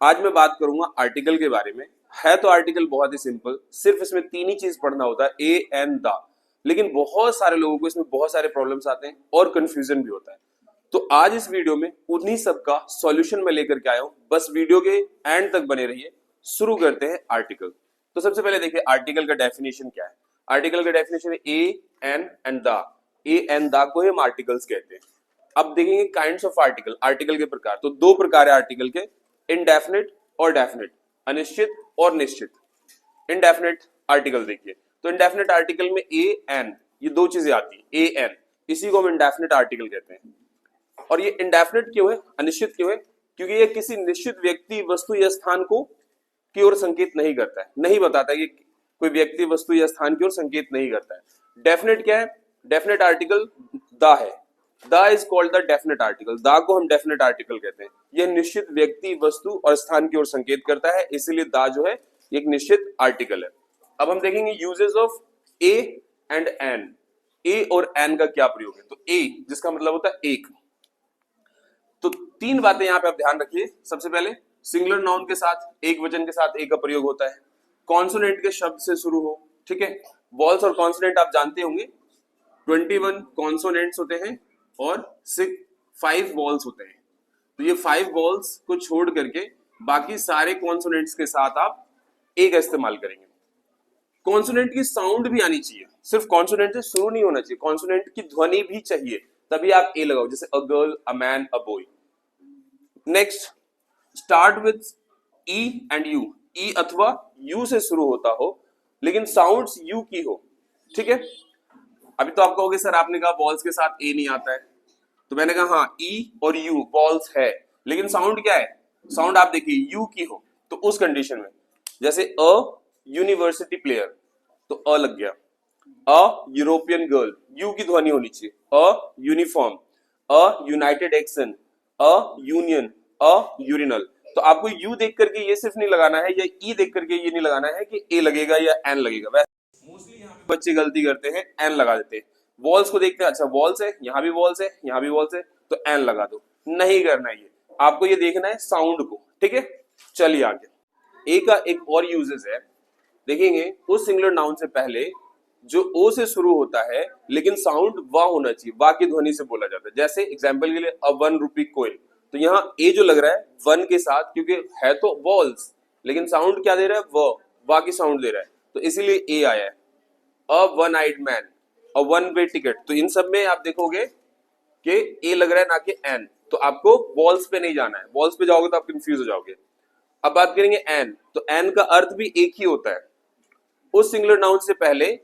आज मैं बात करूंगा आर्टिकल के बारे में। है तो आर्टिकल बहुत ही सिंपल, सिर्फ इसमें तीन ही चीज पढ़ना होता है, ए एन द। लेकिन बहुत सारे लोगों को इसमें बहुत सारे प्रॉब्लम्स आते हैं और कंफ्यूजन भी होता है। तो आज इस वीडियो में उन्हीं सब का सॉल्यूशन मैं लेकर के आया हूं। बस वीडियो के एंड तक बने रहिए। शुरू करते हैं आर्टिकल। तो सबसे पहले देखिए आर्टिकल का डेफिनेशन क्या है। आर्टिकल का डेफिनेशन है a an and the. A an the को हम आर्टिकल्स कहते हैं। अब देखेंगे काइंड्स ऑफ आर्टिकल, आर्टिकल के प्रकार। तो दो प्रकार है आर्टिकल के, इनडेफिनिट और डेफिनिट, अनिश्चित और निश्चित। इनडेफिनिट आर्टिकल देखिए, तो इनडेफिनिट आर्टिकल में ए एन ये दो चीजें आती है, ए एन, इसी को हम इनडेफिनिट आर्टिकल कहते हैं। और ये इनडेफिनिट क्यों है, अनिश्चित क्यों है? क्योंकि ये किसी निश्चित व्यक्ति, वस्तु या स्थान को की ओर संकेत नहीं करता है, नहीं बताता है कि कोई व्यक्ति, वस्तु या स्थान की ओर संकेत नहीं करता है। डेफिनेट क्या है? डेफिनेट आर्टिकल द है। The is called the definite article. The को हम डेफिनेट आर्टिकल कहते हैं। यह निश्चित व्यक्ति, वस्तु और स्थान की ओर संकेत करता है, इसीलिए द जो है एक निश्चित आर्टिकल है। अब हम देखेंगे uses of a and an. A और एन का क्या प्रयोग है? तो ए जिसका मतलब होता है एक। तो तीन बातें यहां पे आप ध्यान रखिए। सबसे पहले सिंगुलर नाउन के साथ, एक वचन के साथ ए का प्रयोग होता है। कॉन्सोनेंट के शब्द से शुरू हो, ठीक है। वॉल्स और कॉन्सोनेंट आप जानते होंगे, 21 कॉन्सोनेंट्स होते हैं और 5 वॉल्स होते हैं। तो ये 5 वॉल्स को छोड़ करके बाकी सारे कॉन्सोनेंट्स के साथ आप ए का इस्तेमाल करेंगे। कॉन्सोनेंट की साउंड भी आनी चाहिए, सिर्फ कॉन्सोनेंट से शुरू नहीं होना चाहिए, कॉन्सोनेंट की ध्वनि भी चाहिए, तभी आप ए लगाओ। जैसे a girl, a man, a boy. Next, start with E and U. E अथवा यू से शुरू होता हो लेकिन साउंड्स यू की हो, ठीक है। अभी तो आप कहोगे सर आपने कहा बॉल्स के साथ ए नहीं आता है, तो मैंने कहा हाँ, ई और यू बॉल्स है, लेकिन साउंड क्या है? साउंड आप देखिए यू की हो, तो उस कंडीशन में जैसे अ यूनिवर्सिटी प्लेयर, तो अ लग गया। अ यूरोपियन गर्ल, यू की ध्वनि होनी चाहिए। A uniform, a United action, a union, a urinal. तो आपको यू देख करके ये सिर्फ नहीं लगाना है, या ई देख करके ये नहीं लगाना है कि ए लगेगा या एन लगेगा। वैसे मोस्टली यहाँ पे बच्चे गलती करते हैं, एन लगा देते हैं। वॉल्स को देखते हैं, अच्छा वॉल्स है, यहाँ भी वॉल्स है, यहाँ भी वॉल्स है, तो एन लगा दो। नहीं करना है ये, आपको ये देखना है साउंड को, ठीक है। चलिए आगे। ए का एक और यूजेस है, देखेंगे। उस सिंगुलर नाउन से पहले जो ओ से शुरू होता है लेकिन साउंड वा होना चाहिए, वा की ध्वनि से बोला जाता है। जैसे एग्जांपल के लिए अ 1 रुपी कॉइन, तो यहाँ ए जो लग रहा है वन के साथ, क्योंकि है तो वॉल्स लेकिन साउंड क्या दे रहा है? वा की साउंड दे रहा है, तो इसीलिए ए आया है। A one eyed man, a one way ticket, तो इन सब में आप देखोगे कि ए लग रहा है ना कि एन, तो आपको वॉल्स पे नहीं जाना है। वॉल्स पे जाओगे तो आप कंफ्यूज हो जाओगे। अब बात करेंगे एन, तो एन का अर्थ भी एक ही होता है। उस सिंगुलर नाउन से पहले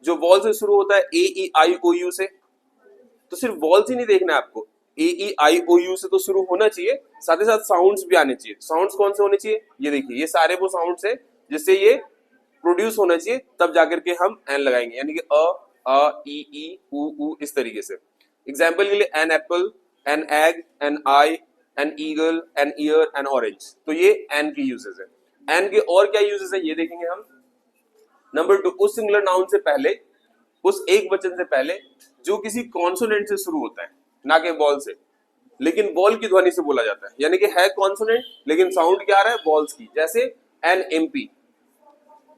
जो वॉल से शुरू होता है ए ई आई ओ यू से, तो सिर्फ वॉल्स ही नहीं देखना है आपको, ए ई आई ओ यू से तो शुरू होना चाहिए, साथ ही साथ साउंड्स भी आने चाहिए। साउंड्स कौन से होने चाहिए? ये देखिए, ये सारे वो साउंड्स है जिससे ये प्रोड्यूस होना चाहिए, तब जाकर के हम एन लगाएंगे, यानी कि ई उ इस तरीके से। एग्जाम्पल के लिए an apple, an egg, an eye, an eagle, an ear, an orange, तो ये एन की यूजेस है। एन के और क्या यूजेस है ये देखेंगे हम। नंबर 2, उस सिंगुलर नाउन से पहले, उस एक वचन से पहले जो किसी कॉन्सोनेंट से शुरू होता है, ना कि वॉल से, लेकिन वॉल की ध्वनि से बोला जाता है, यानी कि है कॉन्सोनेंट लेकिन साउंड क्या आ रहा है? वॉल्स की। जैसे an M P,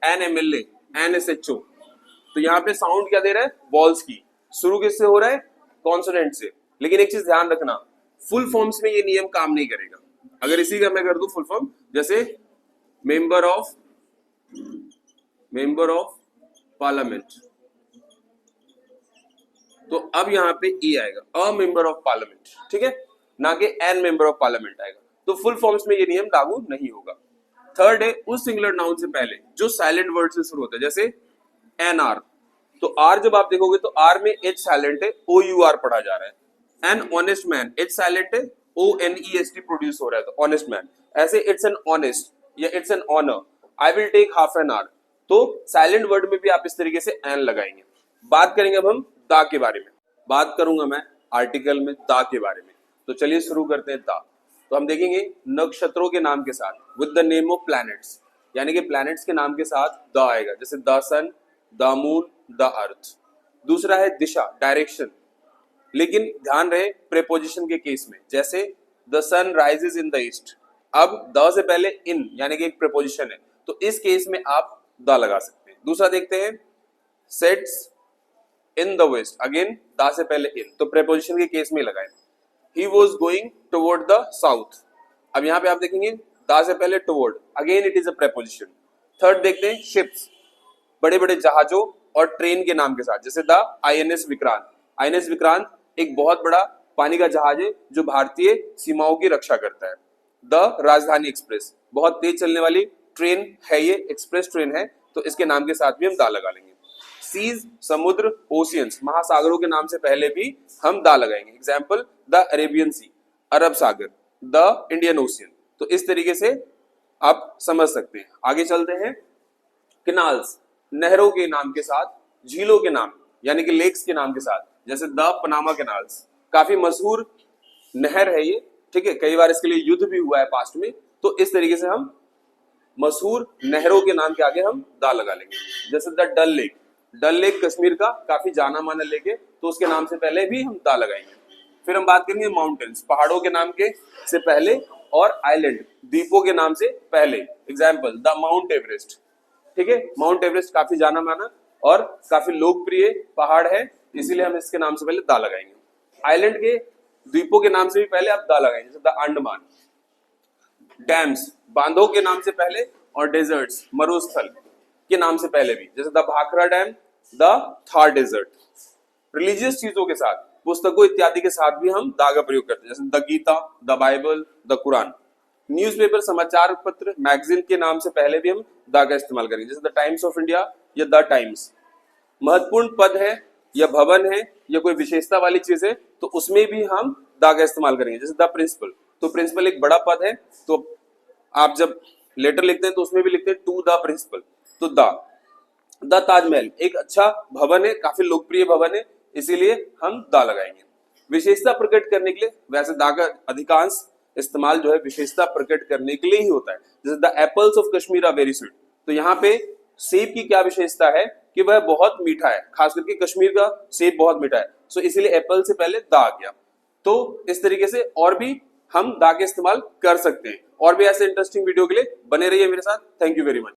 an M L A, an S H O, तो यहाँ पे साउंड क्या दे रहा है? वॉल्स की। शुरू किससे हो रहा है? कॉन्सोनेंट से। लेकिन एक चीज ध्यान रखना, फुल फॉर्म्स में ये नियम काम नहीं करेगा। अगर इसी का मैं कर दूं फुल फॉर्म, जैसे मेंबर ऑफ पार्लियामेंट, तो अब यहाँ पे ई आएगा, अ मेंबर ऑफ पार्लियामेंट, ठीक है, ना कि एन मेंबर ऑफ पार्लियामेंट आएगा। तो फुल फॉर्म्स में ये नियम लागू नहीं होगा। थर्ड है, उस सिंगुलर नाउन से पहले जो साइलेंट वर्ड से शुरू होता है, जैसे एन आर, तो आर जब आप देखोगे तो आर में एच साइलेंट है, ओ यू आर पढ़ा जा रहा है। An honest man, H silent है, O N E S T produce हो रहा है, तो ऑनेस्ट मैन। ऐसे इट्स एन ऑनेस्ट या it's an honour, I will take half an hour, तो साइलेंट वर्ड में भी आप इस तरीके से एन लगाएंगे। बात करेंगे अब हम दा के बारे में। बात करूंगा मैं आर्टिकल में दा के बारे में, तो चलिए शुरू करते हैं दा। तो हम देखेंगे नक्षत्रों के नाम के साथ, with the name of planets, यानी कि प्लैनेट्स के नाम के साथ द आएगा, जैसे the sun, the moon, the earth. दूसरा है दिशा, डायरेक्शन, लेकिन ध्यान रहे प्रेपोजिशन के केस में, जैसे the sun rises in the east, अब द से पहले इन यानी कि एक प्रीपोजिशन है, तो इस केस में आप द लगा सकते हैं। दूसरा देखते हैं, sets in the west, again the से पहले इन, तो प्रीपोजिशन के केस में लगाएं। He was going toward the south, अब यहां पे आप देखेंगे द से पहले toward, again it is a preposition. Third देखते हैं, शिप्स, बड़े बड़े जहाजों और ट्रेन के नाम के साथ, जैसे the INS Vikrant. INS Vikrant एक बहुत बड़ा पानी का जहाज है जो भारतीय सीमाओं की रक्षा करता है। द राजधानी एक्सप्रेस, बहुत तेज चलने वाली ट्रेन है, ये एक्सप्रेस ट्रेन है, तो इसके नाम के साथ भी हम दा लगा लेंगे। सीज, समुद्र, ओशियंस, महासागरों के नाम से पहले भी हम दा लगाएंगे। एग्जाम्पल, द अरेबियन सी, अरब सागर, द इंडियन ओशियन। तो इस तरीके से आप समझ सकते हैं। आगे चलते हैं, कैनाल्स, नहरों के नाम के साथ, झीलों के नाम यानी कि लेक्स के नाम के साथ, जैसे द पनामा कैनाल्स, काफी मशहूर नहर है ये, ठीक है, कई बार इसके लिए युद्ध भी हुआ है पास्ट में, तो इस तरीके से हम मशहूर नहरों के नाम के आगे हम दा लगा लेंगे। जैसे the Dal lake, Dal lake Kashmir का काफी जाना माना लेक है, तो उसके नाम से पहले भी हम दा लगाएंगे। फिर हम बात करेंगे माउंटेन्स, पहाड़ों के नाम के से पहले, और आइलैंड, द्वीपों के नाम से पहले। एग्जाम्पल, द माउंट एवरेस्ट, ठीक है, माउंट एवरेस्ट काफी जाना माना और काफी लोकप्रिय पहाड़ है, इसीलिए हम इसके नाम से पहले दा लगाएंगे। आइलैंड के द्वीपों के नाम से भी पहले आप दा लगाएंगे, जैसे द अंडमान। डैम्स, बांधों के नाम से पहले, और डेजर्ट्स, मरुस्थल के नाम से पहले भी, जैसे the Bhakra dam, the Thar desert. Religious चीजों के साथ, पुस्तकों इत्यादि के साथ भी हम दा का प्रयोग करते हैं, जैसे the Gita, the Bible, the Quran. Newspaper, समाचार पत्र, मैगजीन के नाम से पहले भी हम दा का इस्तेमाल करेंगे, जैसे द टाइम्स ऑफ इंडिया या द टाइम्स। महत्वपूर्ण पद है या भवन है या कोई विशेषता वाली चीज है, तो उसमें भी हम दा का इस्तेमाल करेंगे, जैसे द प्रिंसिपल। तो प्रिंसिपल एक बड़ा पद है, तो आप जब लेटर लिखते हैं तो उसमें भी लिखते हैं टू द प्रिंसिपल, तो द ताजमहल एक अच्छा भवन है, काफी लोकप्रिय भवन है, इसीलिए हम दा लगाएंगे। विशेषता प्रकट करने के लिए, वैसे दा का अधिकांश इस्तेमाल जो है विशेषता प्रकट करने के लिए ही होता है, जैसे the apples of Kashmir are very sweet. तो यहाँ पे सेब की क्या विशेषता है कि वह बहुत मीठा है, खास करके कश्मीर का सेब बहुत मीठा है, सो इसीलिए एप्पल से पहले दा आ गया। तो इस तरीके से और भी हम दा के इस्तेमाल कर सकते हैं। और भी ऐसे इंटरेस्टिंग वीडियो के लिए बने रहिए मेरे साथ। Thank you very much.